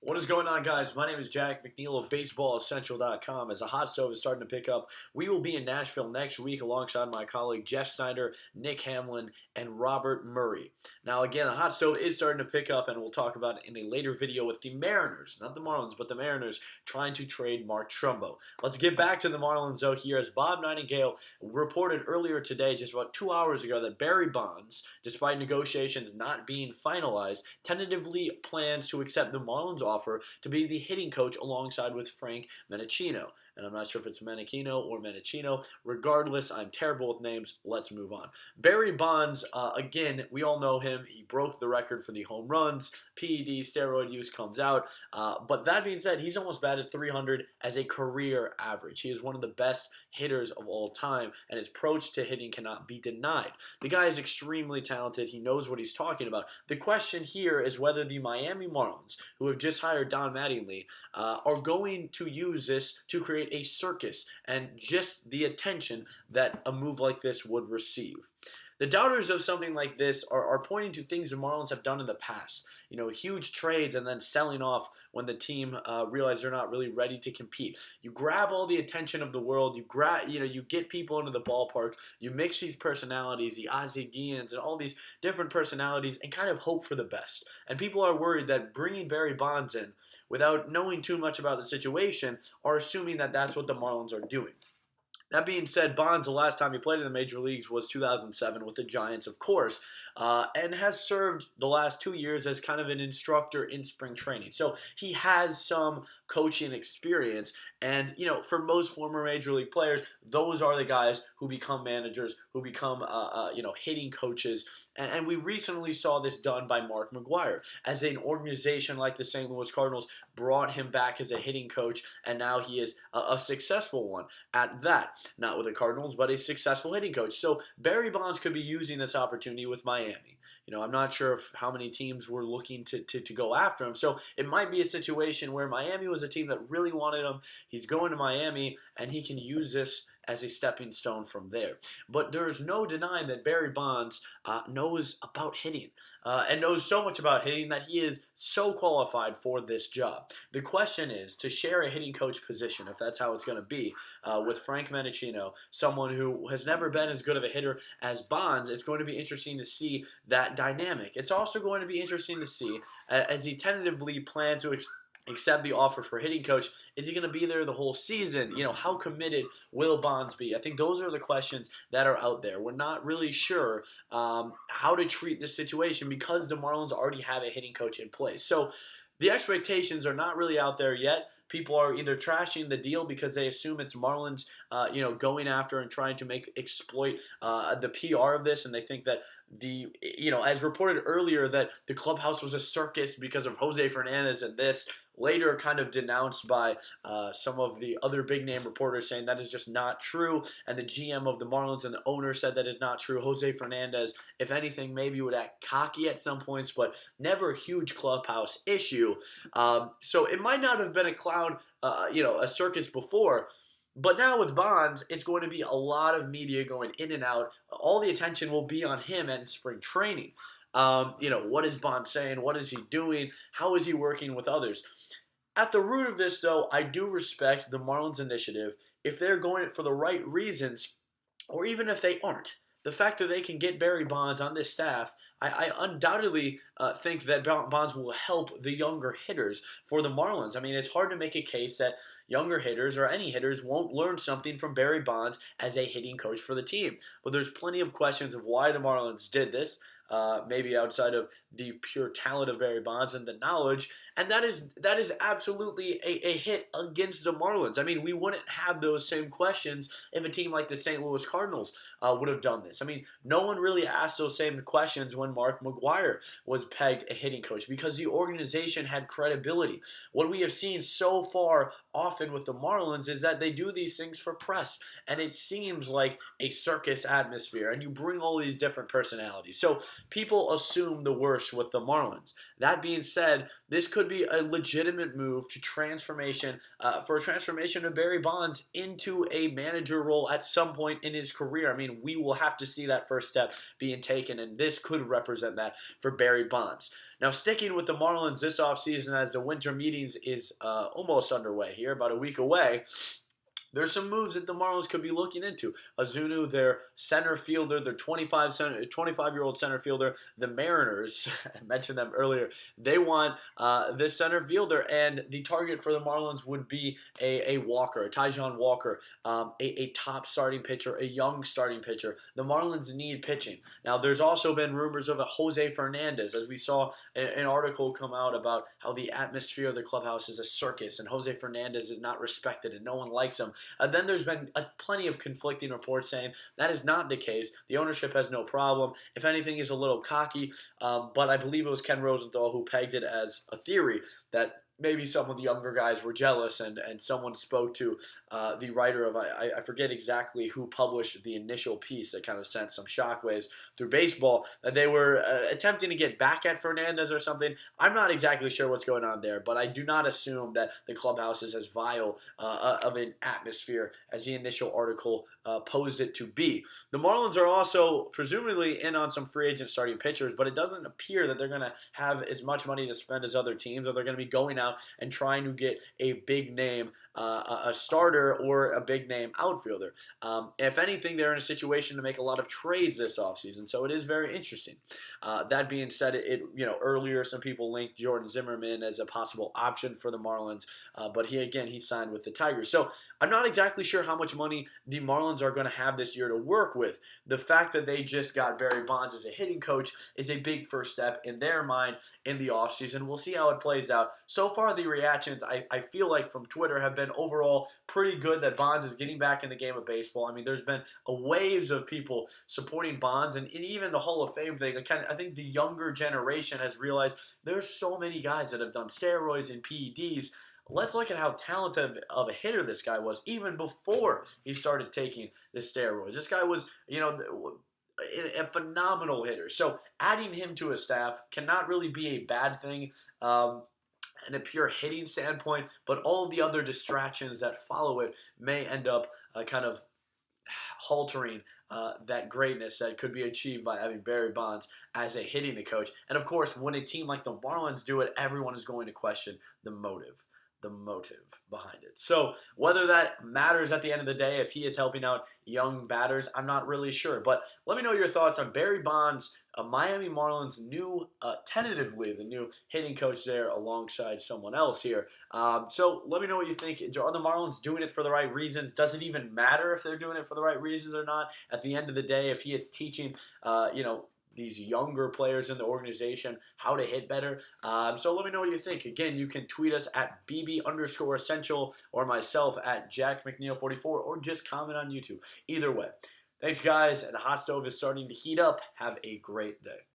What is going on, guys? My name is Jack McNeil of BaseballEssential.com. As a hot stove is starting to pick up, we will be in Nashville next week alongside my colleague Jeff Snyder, Nick Hamlin, and Robert Murray. Now, again, the hot stove is starting to pick up, and we'll talk about it in a later video with the Mariners, not the Marlins, but the Mariners trying to trade Mark Trumbo. Let's get back to the Marlins, though, here, as Bob Nightingale reported earlier today, just about 2 hours ago, that Barry Bonds, despite negotiations not being finalized, tentatively plans to accept the Marlins offer to be the hitting coach alongside with Frank Menechino. And I'm not sure if it's Menechino or Menechino. Regardless, I'm terrible with names. Let's move on. Barry Bonds, again, we all know him. He broke the record for the home runs. PED, steroid use comes out. But that being said, he's almost batted 300 as a career average. He is one of the best hitters of all time, and his approach to hitting cannot be denied. The guy is extremely talented. He knows what he's talking about. The question here is whether the Miami Marlins, who have just hired Don Mattingly, are going to use this to create a circus and just the attention that a move like this would receive. The doubters of something like this are pointing to things the Marlins have done in the past. You know, huge trades and then selling off when the team realizes they're not really ready to compete. You grab all the attention of the world. You get people into the ballpark. You mix these personalities, the Ozzie Guillens and all these different personalities, and kind of hope for the best. And people are worried that bringing Barry Bonds in without knowing too much about the situation are assuming that that's what the Marlins are doing. That being said, Bonds, the last time he played in the major leagues was 2007 with the Giants, of course, and has served the last 2 years as kind of an instructor in spring training. So he has some coaching experience, and, you know, for most former major league players, those are the guys who become managers, who become, hitting coaches, and we recently saw this done by Mark McGwire, as an organization like the St. Louis Cardinals brought him back as a hitting coach, and now he is a successful one at that. Not with the Cardinals, but a successful hitting coach. So Barry Bonds could be using this opportunity with Miami. You know, I'm not sure how many teams were looking to go after him. So it might be a situation where Miami was a team that really wanted him. He's going to Miami, and he can use this as a stepping stone from there. But there is no denying that Barry Bonds knows about hitting and knows so much about hitting that he is so qualified for this job. The question is to share a hitting coach position, if that's how it's going to be, with Frank Menechino, someone who has never been as good of a hitter as Bonds. It's going to be interesting to see that dynamic. It's also going to be interesting to see, as he tentatively plans to accept the offer for hitting coach, is he going to be there the whole season? You know, how committed will Bonds be? I think those are the questions that are out there. We're not really sure how to treat this situation because the Marlins already have a hitting coach in place. So the expectations are not really out there yet. People are either trashing the deal because they assume it's Marlins, going after and trying to exploit the PR of this, and they think that as reported earlier, that the clubhouse was a circus because of Jose Fernandez, and this later kind of denounced by some of the other big name reporters, saying that is just not true, and the GM of the Marlins and the owner said that is not true. Jose Fernandez, if anything, maybe would act cocky at some points, but never a huge clubhouse issue. So it might not have been a circus before. But now with Bonds, it's going to be a lot of media going in and out. All the attention will be on him and spring training. What is Bonds saying? What is he doing? How is he working with others? At the root of this, though, I do respect the Marlins initiative if they're going for the right reasons, or even if they aren't. The fact that they can get Barry Bonds on this staff, I undoubtedly think that Bonds will help the younger hitters for the Marlins. I mean, it's hard to make a case that younger hitters or any hitters won't learn something from Barry Bonds as a hitting coach for the team. But there's plenty of questions of why the Marlins did this. Maybe outside of the pure talent of Barry Bonds and the knowledge, and that is absolutely a hit against the Marlins. I mean, we wouldn't have those same questions if a team like the St. Louis Cardinals would have done this. I mean, no one really asked those same questions when Mark McGwire was pegged a hitting coach because the organization had credibility. What we have seen so far often with the Marlins is that they do these things for press, and it seems like a circus atmosphere, and you bring all these different personalities. So people assume the worst with the Marlins. That being said, this could be a legitimate move to for a transformation of Barry Bonds into a manager role at some point in his career. I mean, we will have to see that first step being taken, and this could represent that for Barry Bonds. Now, sticking with the Marlins this offseason as the winter meetings is almost underway here, about a week away, there's some moves that the Marlins could be looking into. Ozuna, their center fielder, their 25-year-old center fielder. The Mariners, I mentioned them earlier, they want this center fielder, and the target for the Marlins would be a Walker, a Taijuan Walker, a top starting pitcher, a young starting pitcher. The Marlins need pitching. Now, there's also been rumors of a Jose Fernandez, as we saw an article come out about how the atmosphere of the clubhouse is a circus, and Jose Fernandez is not respected, and no one likes him. Then there's been plenty of conflicting reports saying that is not the case. The ownership has no problem. If anything, is a little cocky. But I believe it was Ken Rosenthal who pegged it as a theory that maybe some of the younger guys were jealous, and someone spoke to the writer of, I forget exactly who published the initial piece that kind of sent some shockwaves through baseball, that they were attempting to get back at Fernandez or something. I'm not exactly sure what's going on there, but I do not assume that the clubhouse is as vile of an atmosphere as the initial article posed it to be. The Marlins are also presumably in on some free agent starting pitchers, but it doesn't appear that they're going to have as much money to spend as other teams, or they're going to be going out and trying to get a big name, a starter or a big name outfielder. If anything, they're in a situation to make a lot of trades this offseason, so it is very interesting. That being said, earlier some people linked Jordan Zimmerman as a possible option for the Marlins, but he signed with the Tigers. So I'm not exactly sure how much money the Marlins are going to have this year to work with. The fact that they just got Barry Bonds as a hitting coach is a big first step in their mind in the offseason. We'll see how it plays out. So far, the reactions, I feel like, from Twitter have been overall pretty good that Bonds is getting back in the game of baseball. I mean, there's been waves of people supporting Bonds, and even the Hall of Fame thing. I think the younger generation has realized there's so many guys that have done steroids and PEDs. Let's look at how talented of a hitter this guy was even before he started taking the steroids. This guy was, a phenomenal hitter. So adding him to a staff cannot really be a bad thing in a pure hitting standpoint, but all the other distractions that follow it may end up kind of haltering that greatness that could be achieved by having Barry Bonds as a hitting coach. And of course, when a team like the Marlins do it, everyone is going to question the motive behind it. So whether that matters at the end of the day, if he is helping out young batters, I'm not really sure. But let me know your thoughts on Barry Bonds, Miami Marlins tentatively the new hitting coach there alongside someone else here. So let me know what you think. Are the Marlins doing it for the right reasons? Does it even matter if they're doing it for the right reasons or not? At the end of the day, if he is teaching, these younger players in the organization how to hit better. So let me know what you think. Again, you can tweet us at BB_Essential or myself at JackMcNeil44, or just comment on YouTube. Either way. Thanks, guys. The hot stove is starting to heat up. Have a great day.